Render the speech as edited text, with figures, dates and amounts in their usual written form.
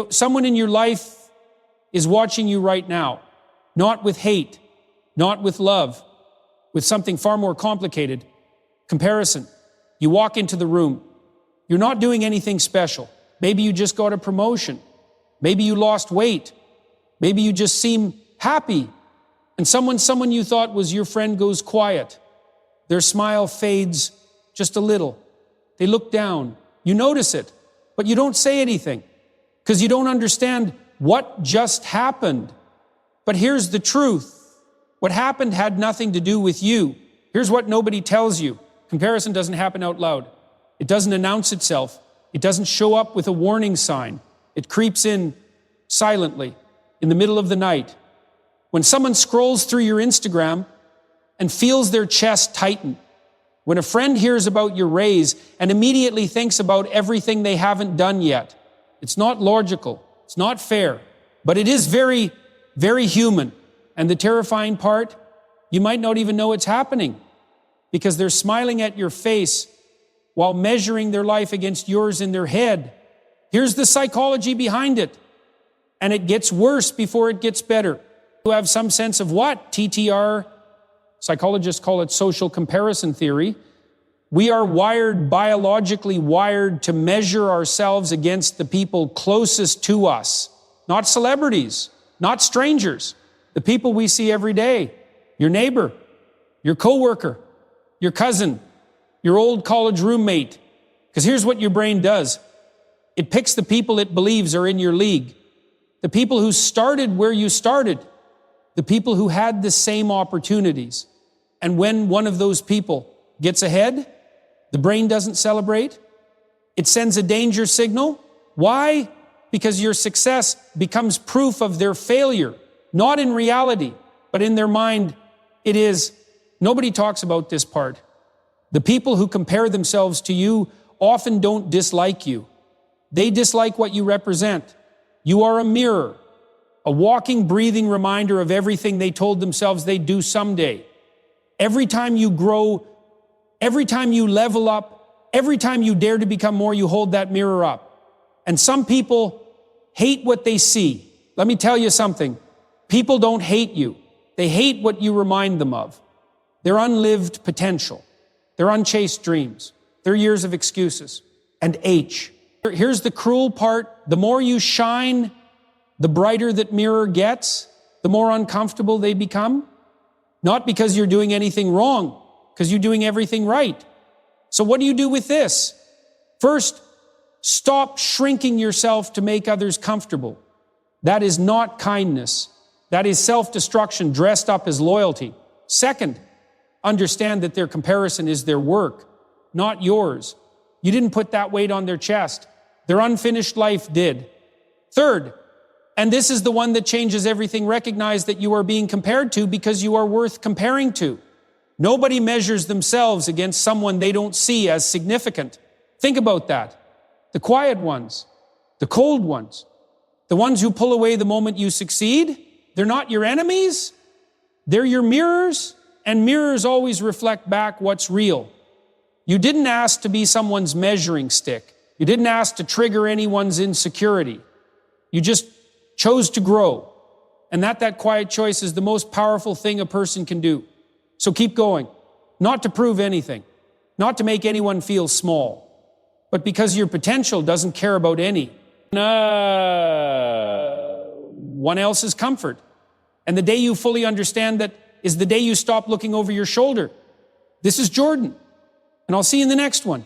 Someone in your life is watching you right now, not with hate, not with love, with something far more complicated, comparison. You walk into the room. You're not doing anything special. Maybe you just got a promotion. Maybe you lost weight. Maybe you just seem happy. And someone you thought was your friend goes quiet. Their smile fades just a little. They look down. You notice it, but you don't say anything because you don't understand what just happened. But here's the truth. What happened had nothing to do with you. Here's what nobody tells you. Comparison doesn't happen out loud. It doesn't announce itself. It doesn't show up with a warning sign. It creeps in silently in the middle of the night. When someone scrolls through your Instagram and feels their chest tighten, when a friend hears about your raise and immediately thinks about everything they haven't done yet, it's not logical, it's not fair, but it is very, very human. And the terrifying part, you might not even know it's happening because they're smiling at your face while measuring their life against yours in their head. Here's the psychology behind it. And it gets worse before it gets better. You have some sense of what? TTR, psychologists call it social comparison theory. We are biologically wired to measure ourselves against the people closest to us. Not celebrities, not strangers. The people we see every day. Your neighbor, your coworker, your cousin, your old college roommate. Because here's what your brain does. It picks the people it believes are in your league. The people who started where you started. The people who had the same opportunities. And when one of those people gets ahead, the brain doesn't celebrate. It sends a danger signal. Why? Because your success becomes proof of their failure. Not in reality, but in their mind, it is. Nobody talks about this part. The people who compare themselves to you often don't dislike you. They dislike what you represent. You are a mirror, a walking, breathing reminder of everything they told themselves they'd do someday. Every time you grow, every time you level up, every time you dare to become more, you hold that mirror up. And some people hate what they see. Let me tell you something. People don't hate you. They hate what you remind them of. Their unlived potential, their unchased dreams, their years of excuses. And H. Here's the cruel part. The more you shine, the brighter that mirror gets, the more uncomfortable they become. Not because you're doing anything wrong, because you're doing everything right. So what do you do with this? First, stop shrinking yourself to make others comfortable. That is not kindness. That is self-destruction dressed up as loyalty. Second, understand that their comparison is their work, not yours. You didn't put that weight on their chest. Their unfinished life did. Third, and this is the one that changes everything, recognize that you are being compared to because you are worth comparing to. Nobody measures themselves against someone they don't see as significant. Think about that. The quiet ones, the cold ones, the ones who pull away the moment you succeed, they're not your enemies. They're your mirrors, and mirrors always reflect back what's real. You didn't ask to be someone's measuring stick. You didn't ask to trigger anyone's insecurity. You just chose to grow. And that quiet choice is the most powerful thing a person can do. So keep going. Not to prove anything. Not to make anyone feel small. But because your potential doesn't care about anyone else's comfort. And the day you fully understand that is the day you stop looking over your shoulder. This is Jordan. And I'll see you in the next one.